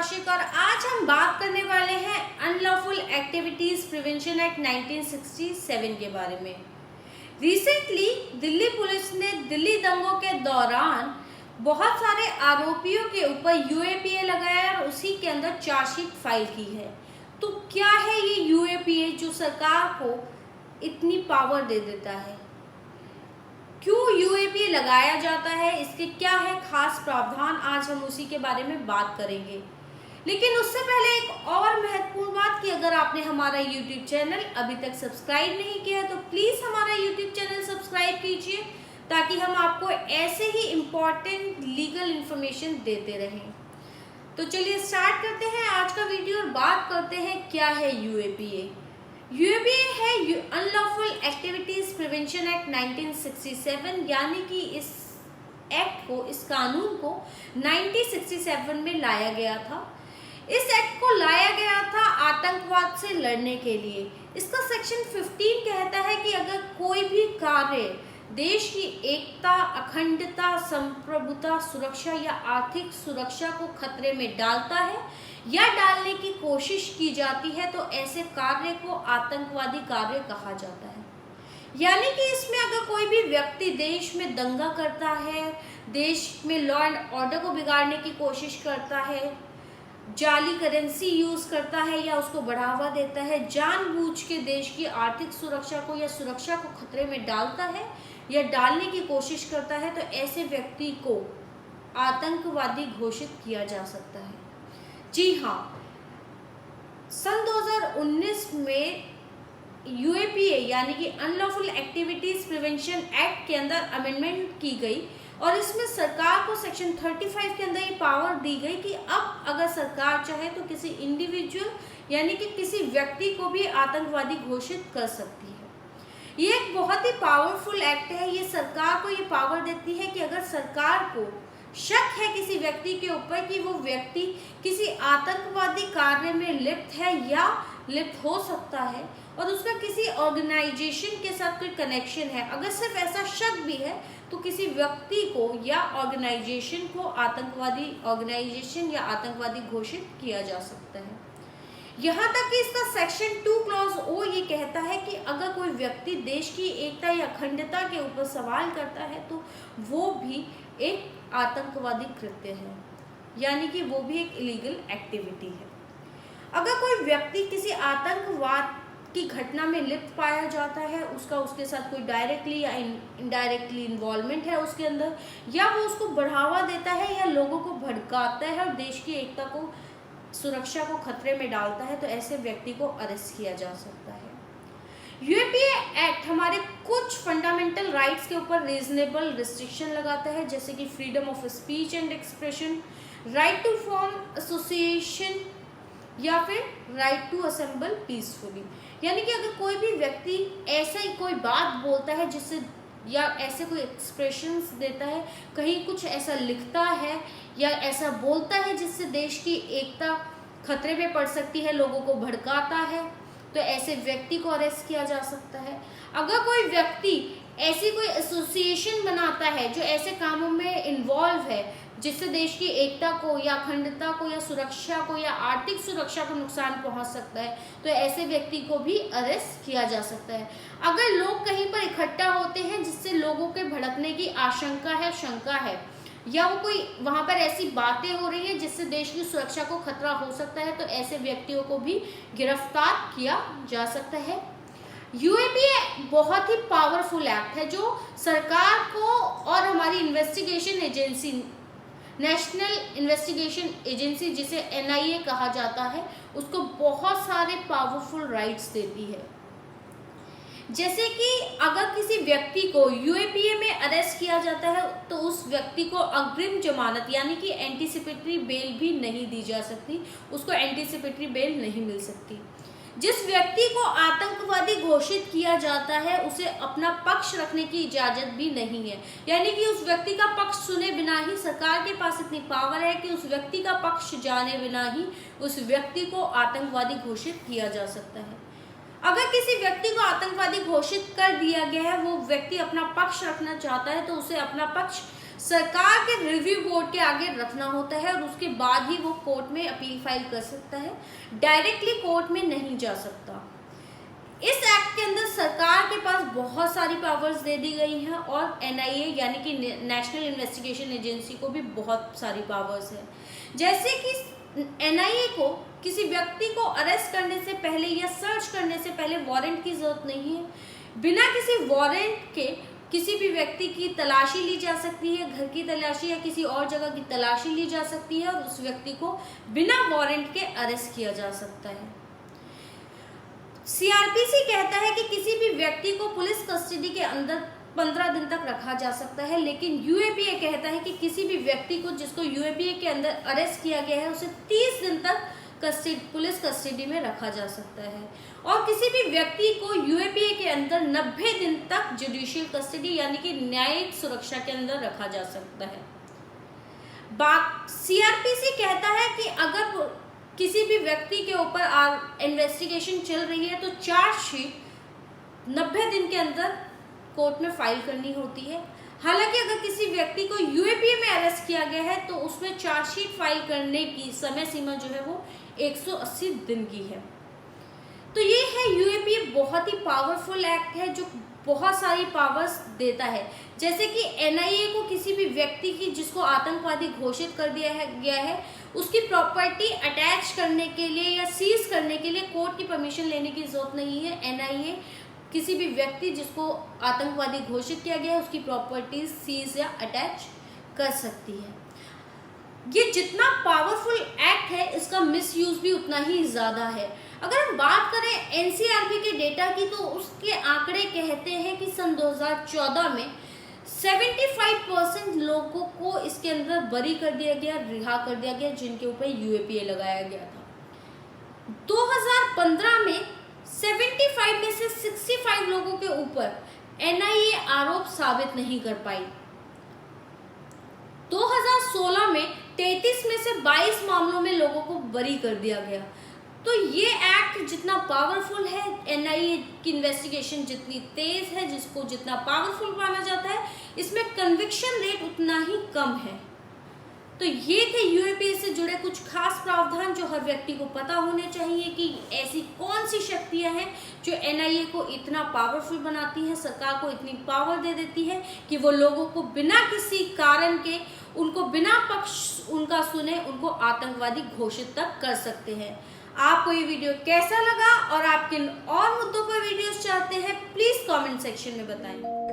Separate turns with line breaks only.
कौशिक और आज हम बात करने वाले हैं अनलॉफुल एक्टिविटीज प्रिवेंशन एक्ट 1967 के बारे में। रिसेंटली दिल्ली पुलिस ने दिल्ली दंगों के दौरान बहुत सारे आरोपियों के ऊपर यूएपीए लगाया और उसी के अंदर चार्जशीट फाइल की है। तो क्या है ये यूएपीए जो सरकार को इतनी पावर दे देता है? क्यों यूएपीए लगाया जाता है, इसके क्या है खास प्रावधान, आज हम उसी के बारे में बात करेंगे। लेकिन उससे पहले एक और महत्वपूर्ण बात कि अगर आपने हमारा यूट्यूब चैनल अभी तक सब्सक्राइब नहीं किया है तो प्लीज़ हमारा यूट्यूब चैनल सब्सक्राइब कीजिए ताकि हम आपको ऐसे ही इम्पॉर्टेंट लीगल इन्फॉर्मेशन देते रहें। तो चलिए स्टार्ट करते हैं आज का वीडियो और बात करते हैं क्या है यूएपीए। यूएपीए है अनलॉफुल एक्टिविटीज प्रिवेंशन एक्ट 1967, यानी कि इस एक्ट को, इस कानून को 1967 में लाया गया था। इस एक्ट को लाया गया था आतंकवाद से लड़ने के लिए। इसका सेक्शन 15 कहता है कि अगर कोई भी कार्य देश की एकता, अखंडता, संप्रभुता, सुरक्षा या आर्थिक सुरक्षा को खतरे में डालता है या डालने की कोशिश की जाती है तो ऐसे कार्य को आतंकवादी कार्य कहा जाता है। यानी कि इसमें अगर कोई भी व्यक्ति देश में दंगा करता है, देश में लॉ एंड ऑर्डर को बिगाड़ने की कोशिश करता है, जाली करेंसी यूज करता है या उसको बढ़ावा देता है, जानबूझ के देश की आर्थिक सुरक्षा को या सुरक्षा को खतरे में डालता है या डालने की कोशिश करता है तो ऐसे व्यक्ति को आतंकवादी घोषित किया जा सकता है। जी हाँ, सन 2019 में यूएपीए यानी कि अनलॉफुल एक्टिविटीज प्रिवेंशन एक्ट के अंदर अमेंडमेंट की गई और इसमें सरकार को सेक्शन 35 के अंदर ये पावर दी गई कि अब अगर सरकार चाहे तो किसी इंडिविजुअल यानी कि किसी व्यक्ति को भी आतंकवादी घोषित कर सकती है। ये एक बहुत ही पावरफुल एक्ट है। ये सरकार को ये पावर देती है कि अगर सरकार को शक है किसी व्यक्ति के ऊपर कि वो व्यक्ति किसी आतंकवादी कार्य में लिप्त है या लिप्त हो सकता है और उसका किसी ऑर्गेनाइजेशन के साथ कोई कनेक्शन है, अगर सिर्फ ऐसा शक भी है तो किसी व्यक्ति को या ऑर्गेनाइजेशन को आतंकवादी ऑर्गेनाइजेशन या आतंकवादी घोषित किया जा सकता है। यहाँ तक कि इसका सेक्शन 2 क्लॉज ओ ये कहता है कि अगर कोई व्यक्ति देश की एकता या अखंडता के ऊपर सवाल करता है तो वो भी एक आतंकवादी कृत्य है, यानी कि वो भी एक इलीगल एक्टिविटी है। अगर कोई व्यक्ति किसी आतंकवाद की घटना में लिप्त पाया जाता है, उसके साथ कोई डायरेक्टली या इनडायरेक्टली इन्वॉल्वमेंट है उसके अंदर, या वो उसको बढ़ावा देता है या लोगों को भड़काता है और देश की एकता को, सुरक्षा को खतरे में डालता है तो ऐसे व्यक्ति को अरेस्ट किया जा सकता है। यूएपीए एक्ट हमारे कुछ फंडामेंटल राइट्स के ऊपर रीजनेबल रिस्ट्रिक्शन लगाता है, जैसे कि freedom of speech and expression, right to form association या फिर राइट टू असेंबल पीसफुली। यानी कि अगर कोई भी व्यक्ति ऐसा ही कोई बात बोलता है जिससे या ऐसे कोई एक्सप्रेशंस देता है, कहीं कुछ ऐसा लिखता है या ऐसा बोलता है जिससे देश की एकता खतरे में पड़ सकती है, लोगों को भड़काता है, तो ऐसे व्यक्ति को अरेस्ट किया जा सकता है। अगर कोई व्यक्ति ऐसी कोई एसोसिएशन बनाता है जो ऐसे कामों में इन्वॉल्व है जिससे देश की एकता को या अखंडता को या सुरक्षा को या आर्थिक सुरक्षा को नुकसान पहुंच सकता है तो ऐसे व्यक्ति को भी अरेस्ट किया जा सकता है। अगर लोग कहीं पर इकट्ठा होते हैं जिससे लोगों के भड़कने की आशंका है, शंका है, या वो कोई वहां पर ऐसी बातें हो रही है जिससे देश की सुरक्षा को खतरा हो सकता है तो ऐसे व्यक्तियों को भी गिरफ्तार किया जा सकता है। यूएपीए बहुत ही पावरफुल एक्ट है जो सरकार को और हमारी investigation agency, national investigation agency जिसे एनआईए कहा जाता है, उसको बहुत सारे पावरफुल राइट्स देती है। जैसे कि अगर किसी व्यक्ति को यूएपीए में अरेस्ट किया जाता है तो उस व्यक्ति को अग्रिम जमानत यानी कि एंटीसिपेटरी बेल भी नहीं दी जा सकती, उसको एंटीसिपेटरी बेल नहीं मिल सकती। जिस व्यक्ति को आतंकवादी घोषित किया जाता है उसे अपना पक्ष रखने की इजाजत भी नहीं है, यानी कि उस व्यक्ति का पक्ष सुने बिना ही सरकार के पास इतनी पावर है कि उस व्यक्ति का पक्ष जाने बिना ही उस व्यक्ति को आतंकवादी घोषित किया जा सकता है। अगर किसी व्यक्ति को आतंकवादी घोषित कर दिया गया है, वो व्यक्ति अपना पक्ष रखना चाहता है तो उसे अपना पक्ष सरकार के रिव्यू बोर्ड के आगे रखना होता है और उसके बाद ही वो कोर्ट में अपील फाइल कर सकता है, डायरेक्टली कोर्ट में नहीं जा सकता। इस एक्ट के अंदर सरकार के पास बहुत सारी पावर्स दे दी गई हैं और एनआईए यानी कि नेशनल इन्वेस्टिगेशन एजेंसी को भी बहुत सारी पावर्स है। जैसे कि एनआईए को किसी व्यक्ति को अरेस्ट करने से पहले या सर्च करने से पहले वारंट की जरूरत नहीं है। बिना किसी वारंट के किसी भी व्यक्ति की तलाशी ली जा सकती है, घर की तलाशी या किसी और जगह की तलाशी ली जा सकती है और उस व्यक्ति को बिना वारंट के अरेस्ट किया जा सकता है। सीआरपीसी कहता है कि किसी भी व्यक्ति को पुलिस कस्टडी के अंदर 15 दिन तक रखा जा सकता है, लेकिन यूएपीए कहता है कि किसी भी व्यक्ति को जिसको यूएपीए के अंदर अरेस्ट किया गया है उसे 30 दिन तक पुलिस कस्टडी में रखा जा सकता है और किसी भी व्यक्ति को यूएपीए के अंदर 90 दिन तक जुडिशियल कस्टडी यानी कि न्यायिक सुरक्षा के अंदर रखा जा सकता है। सीआरपीसी कहता है कि अगर किसी भी व्यक्ति के ऊपर इन्वेस्टिगेशन चल रही है तो चार्जशीट 90 दिन के अंदर कोर्ट में फाइल करनी होती है। हालांकि अगर किसी व्यक्ति को यूएपीए में अरेस्ट किया गया है तो उसमें चार्जशीट फाइल करने की समय सीमा जो है वो 180 दिन की है। तो ये है यूएपीए बहुत ही पावरफुल एक्ट है जो बहुत सारी पावर्स देता है। जैसे कि एनआईए को किसी भी व्यक्ति की जिसको आतंकवादी घोषित कर दिया गया है उसकी प्रॉपर्टी अटैच करने के लिए या सीज करने के लिए कोर्ट की परमिशन लेने की जरूरत नहीं है। एनआईए किसी भी व्यक्ति जिसको आतंकवादी घोषित किया गया है उसकी प्रॉपर्टी सीज या अटैच कर सकती है। ये जितना पावरफुल एक्ट है इसका मिसयूज भी उतना ही ज़्यादा है। अगर हम बात करें एनसीआरबी के डेटा की तो उसके आंकड़े कहते हैं कि सन 2014 में 75% लोगों को इसके अंदर बरी कर दिया गया, रिहा कर दिया गया जिनके ऊपर यूएपीए लगाया गया था। 2015 में 75 में से 65 लोगों के ऊपर एनआईए आरोप साबित नहीं कर पाई। 2016 में 33 में से 22 मामलों में लोगों को बरी कर दिया गया। तो ये एक्ट जितना पावरफुल है, एनआईए की इन्वेस्टिगेशन जितनी तेज है, जिसको जितना पावरफुल माना जाता है, इसमें कन्विक्शन रेट उतना ही कम है। तो ये थे यूएपीए से जुड़े कुछ खास प्रावधान जो हर व्यक्ति को पता होने चाहिए कि ऐसी कौन सी शक्तियां हैं जो एनआईए को इतना पावरफुल बनाती हैं, सरकार को इतनी पावर दे देती है कि वो लोगों को बिना किसी कारण के, उनको बिना पक्ष उनका सुने, उनको आतंकवादी घोषित तक कर सकते हैं। आपको ये वीडियो कैसा लगा और आप किन और मुद्दों पर वीडियोस चाहते हैं प्लीज कमेंट सेक्शन में बताएं।